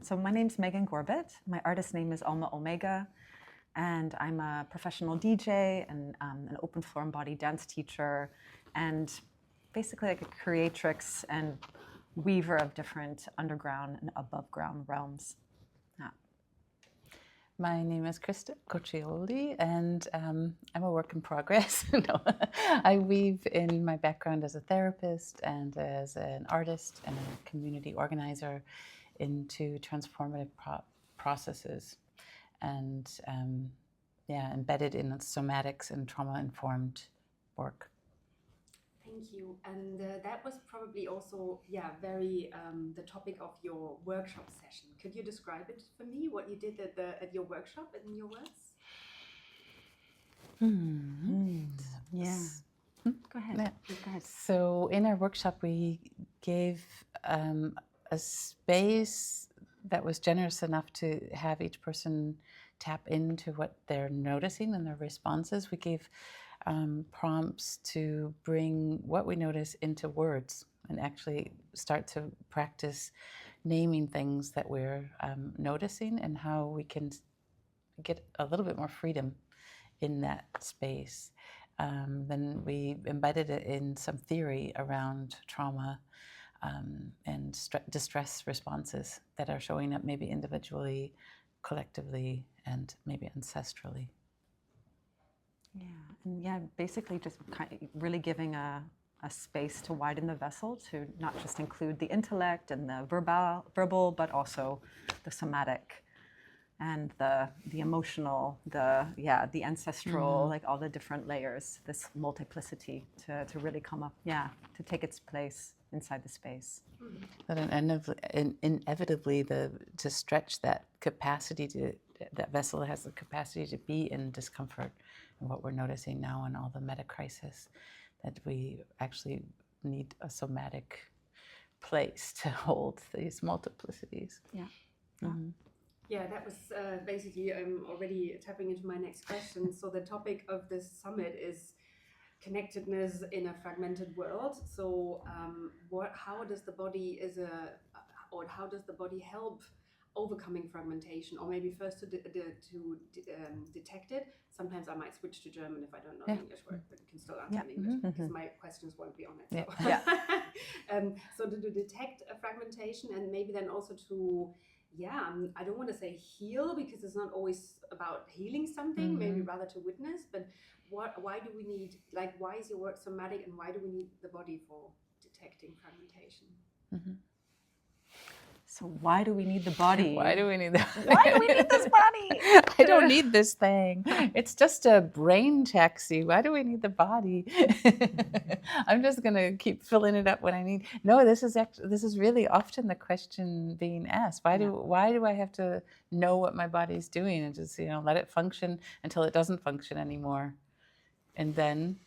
So my name's Maegan Gorbett. My artist name is Alma Omega, and I'm a professional DJ and an open floor and body dance teacher, and basically like a creatrix and weaver of different underground and above ground realms. Yeah. My name is Christa Cocciole, and I'm a work in progress. No, I weave in my background as a therapist and as an artist and a community organizer into transformative processes, and embedded in somatics and trauma-informed work. Thank you. And that was probably also, very the topic of your workshop session. Could you describe it for me, what you did at your workshop in your words? Yeah. Go ahead. Yeah. Go ahead. So in our workshop, we gave a space that was generous enough to have each person tap into what they're noticing and their responses. We gave prompts to bring what we notice into words and actually start to practice naming things that we're noticing and how we can get a little bit more freedom in that space. Then we embedded it in some theory around trauma and distress responses that are showing up maybe individually, collectively, and maybe ancestrally. Yeah, and basically just kind of really giving a space to widen the vessel to not just include the intellect and the verbal, but also the somatic and the emotional, the ancestral, like all the different layers, this multiplicity to really come up, to take its place inside the space. But inevitably, to stretch that capacity that vessel has the capacity to be in discomfort, and what we're noticing now in all the meta crisis, that we actually need a somatic place to hold these multiplicities. Yeah. Mm-hmm. Yeah, that was basically already tapping into my next question. So the topic of this summit is connectedness in a fragmented world. So how does the body how does the body help overcoming fragmentation? Or maybe first to detect it. Sometimes I might switch to German if I don't know the English word, but you can still answer in English because my questions won't be on it. So, so to detect a fragmentation, and maybe then also to I don't want to say heal, because it's not always about healing something, maybe rather to witness, but why do we need, why is your work somatic, and why do we need the body for detecting fragmentation? So why do we need the body? Why do we need that? Why do we need this body? I don't need this thing. It's just a brain taxi. Why do we need the body? I'm just going to keep filling it up when I need. No, this is really often the question being asked. Why do I have to know what my body's doing and just let it function until it doesn't function anymore, and then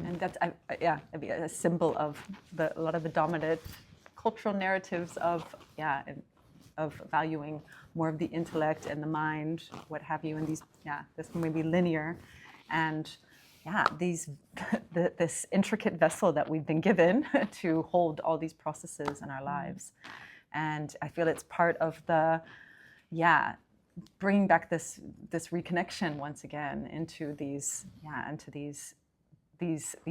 and that's a symbol of a lot of the dominant cultural narratives of valuing more of the intellect and the mind, what have you, and this may be linear, and this intricate vessel that we've been given to hold all these processes in our lives, and I feel it's part of the bringing back this reconnection once again into these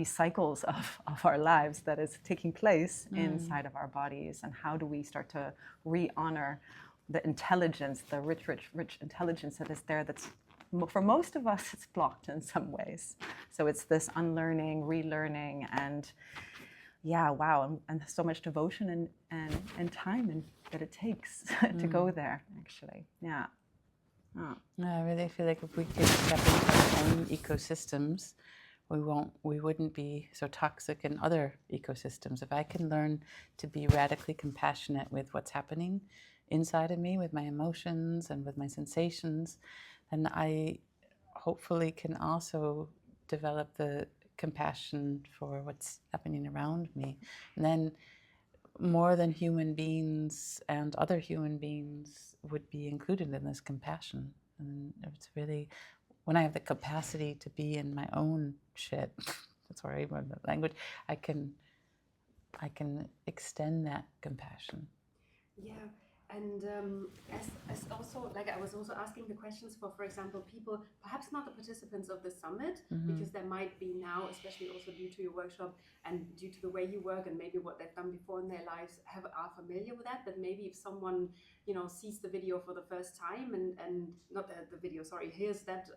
cycles of our lives that is taking place inside of our bodies, and how do we start to re-honor the intelligence, the rich intelligence that is there, that's for most of us it's blocked in some ways. So it's this unlearning, relearning, and and so much devotion and time that it takes to go there, actually. I really feel like if we could step into our own ecosystems, we wouldn't be so toxic in other ecosystems. If I can learn to be radically compassionate with what's happening inside of me, with my emotions and with my sensations, then I hopefully can also develop the compassion for what's happening around me. And then more than human beings and other human beings would be included in this compassion. And it's really, when I have the capacity to be in my own shit, that's where I remember the language, I can I can extend that compassion. Yeah, and as also, like I was also asking the questions for example, people, perhaps not the participants of the summit, because there might be now, especially also due to your workshop and due to the way you work and maybe what they've done before in their lives, are familiar with that. But maybe if someone, you know, sees the video for the first time and not the video, sorry, hears that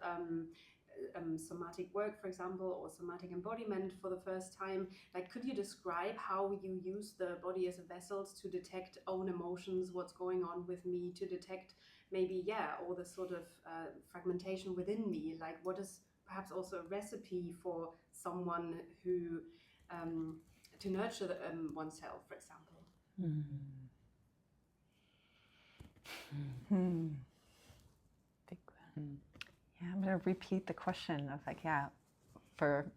somatic work, for example, or somatic embodiment for the first time, like, could you describe how you use the body as a vessel to detect own emotions, what's going on with me, to detect maybe, all the sort of fragmentation within me? Like, what is perhaps also a recipe for someone who to nurture oneself, for example? Big one. Yeah, I'm going to repeat the question of like, for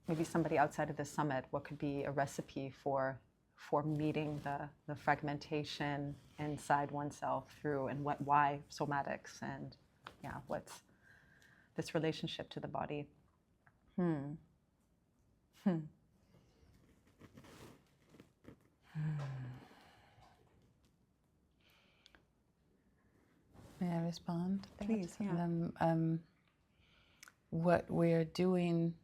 maybe somebody outside of the summit, what could be a recipe for meeting the fragmentation inside oneself through, and why somatics, and what's this relationship to the body? May I respond to that? Please, yeah. What we're doing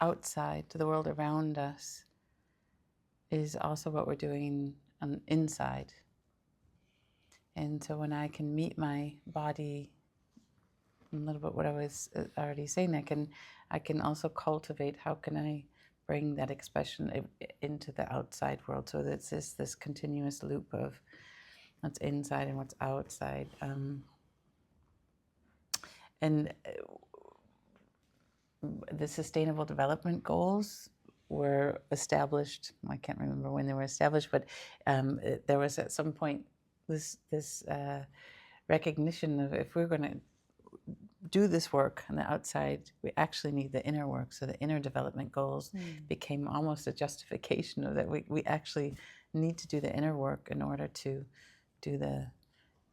outside to the world around us is also what we're doing inside. And so when I can meet my body, a little bit what I was already saying, I can also cultivate how can I bring that expression into the outside world. So it's this continuous loop of what's inside and what's outside. And the Sustainable Development Goals were established, I can't remember when they were established, but there was at some point this recognition of, if we're going to do this work on the outside, we actually need the inner work. So the inner development goals became almost a justification of that. We actually need to do the inner work in order to do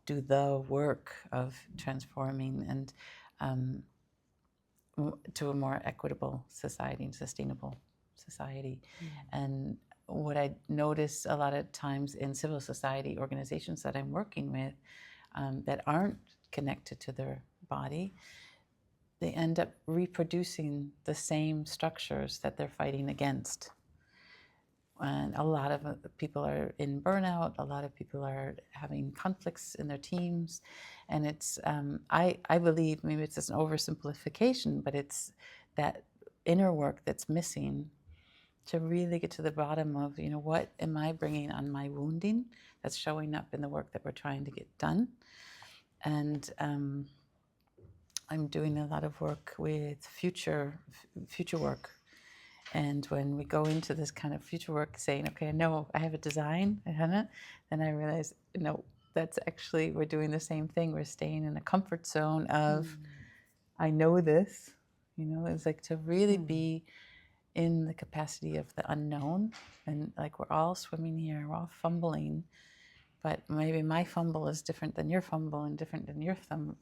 the work of transforming and to a more equitable society and sustainable society. And what I notice a lot of times in civil society organizations that I'm working with that aren't connected to their body, they end up reproducing the same structures that they're fighting against. And a lot of people are in burnout, a lot of people are having conflicts in their teams. And it's, I believe, maybe it's just an oversimplification, but it's that inner work that's missing to really get to the bottom of, what am I bringing on my wounding that's showing up in the work that we're trying to get done. And I'm doing a lot of work with future work. And when we go into this kind of future work saying, okay, I know I have a design, then I realize, no, that's actually, we're doing the same thing. We're staying in a comfort zone of, I know this, it's like to really be in the capacity of the unknown. And like, we're all swimming here, we're all fumbling, but maybe my fumble is different than your fumble and different than your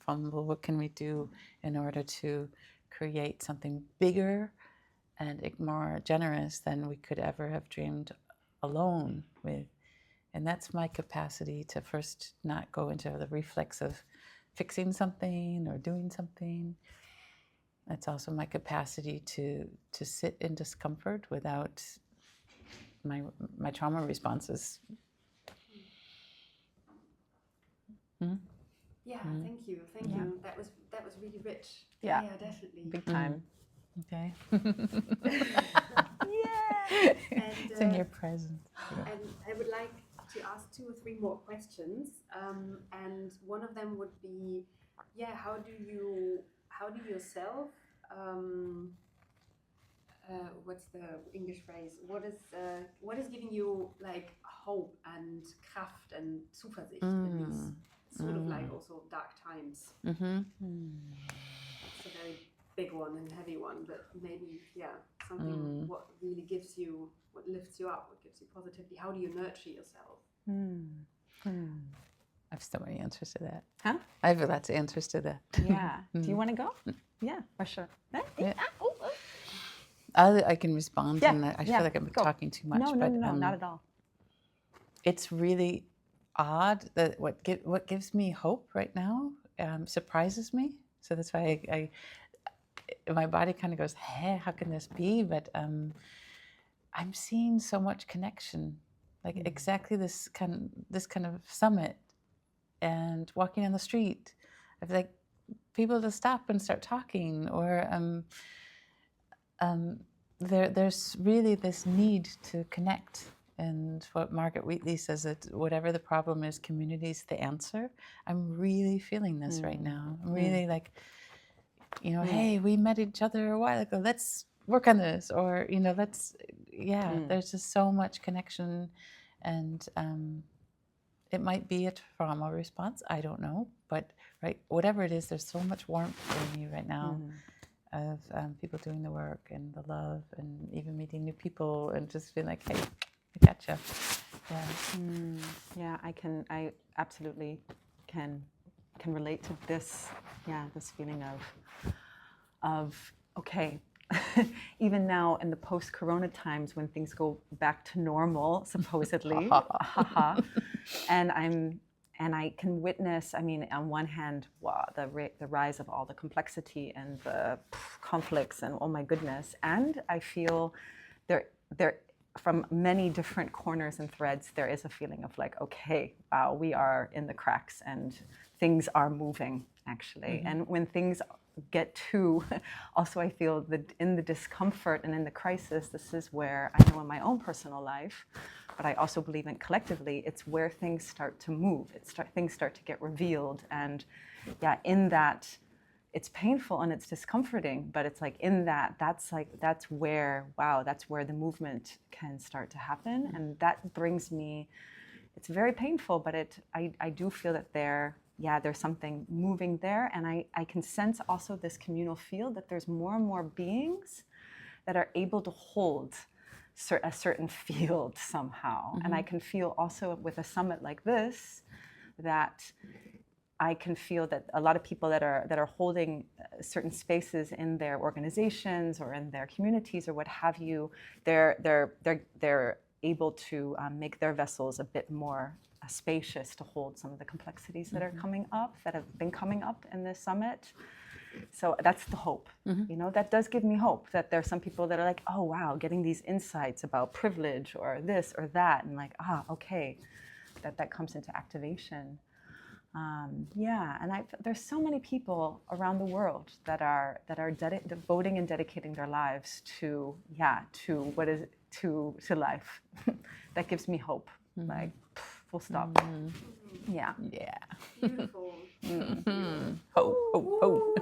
fumble. What can we do in order to create something bigger and more generous than we could ever have dreamed alone with? And that's my capacity to first not go into the reflex of fixing something or doing something. That's also my capacity to sit in discomfort without my trauma responses. Yeah, thank you. That was really rich. Yeah, definitely. Big time. Okay. Yeah. And, it's in your presence. And I would like to ask 2 or 3 more questions. And one of them would be, how do you yourself, what's the English phrase? What is giving you like hope and Kraft and Zuversicht in these sort of like also dark times? It's a very big one and heavy one, but maybe something what really gives you, what lifts you up, what gives you positivity. How do you nurture yourself? I have so many answers to that. Huh? I have lots of answers to that. Yeah. Do you want to go? Yeah, for sure. Yeah. I can respond, Yeah, and I yeah, feel like I'm go. talking too much. No, but, not at all. It's really odd that what gives me hope right now surprises me. So that's why my body kind of goes, hey, how can this be? But I'm seeing so much connection, like exactly this kind of summit, and walking on the street. I feel like people to stop and start talking, or there's really this need to connect. And what Margaret Wheatley says, that whatever the problem is, community's the answer. I'm really feeling this right now. I'm really like, hey, we met each other a while ago. Let's work on this, or there's just so much connection, and it might be a trauma response. I don't know, but right, whatever it is, there's so much warmth in me right now. Of people doing the work and the love, and even meeting new people, and just feeling like, hey, I gotcha. Yeah. I absolutely can relate to this. Yeah, this feeling of okay. Even now in the post-corona times, when things go back to normal, supposedly, and I can witness, I mean, on one hand, wow, the rise of all the complexity and the conflicts, and oh my goodness. And I feel there from many different corners and threads, there is a feeling of like, okay, wow, we are in the cracks and things are moving, actually. And when things get to, also I feel that in the discomfort and in the crisis, this is where I know in my own personal life, but I also believe in collectively, it's where things start to move. Things start to get revealed. And yeah, in that, it's painful and it's discomforting, but it's like in that, that's where the movement can start to happen. And that brings me, it's very painful, but I do feel that there's something moving there. And I can sense also this communal field, that there's more and more beings that are able to hold a certain field somehow. And I can feel also with a summit like this, that I can feel that a lot of people that are holding certain spaces in their organizations or in their communities or what have you, they're able to make their vessels a bit more spacious to hold some of the complexities that are coming up, that have been coming up in this summit. So that's the hope. That does give me hope, that there's some people that are like, oh wow, getting these insights about privilege or this or that, and like, okay, that comes into activation. And there's so many people around the world that are devoting and dedicating their lives to life. That gives me hope. Like, full stop. Yeah. Beautiful. Hope, hope, hope.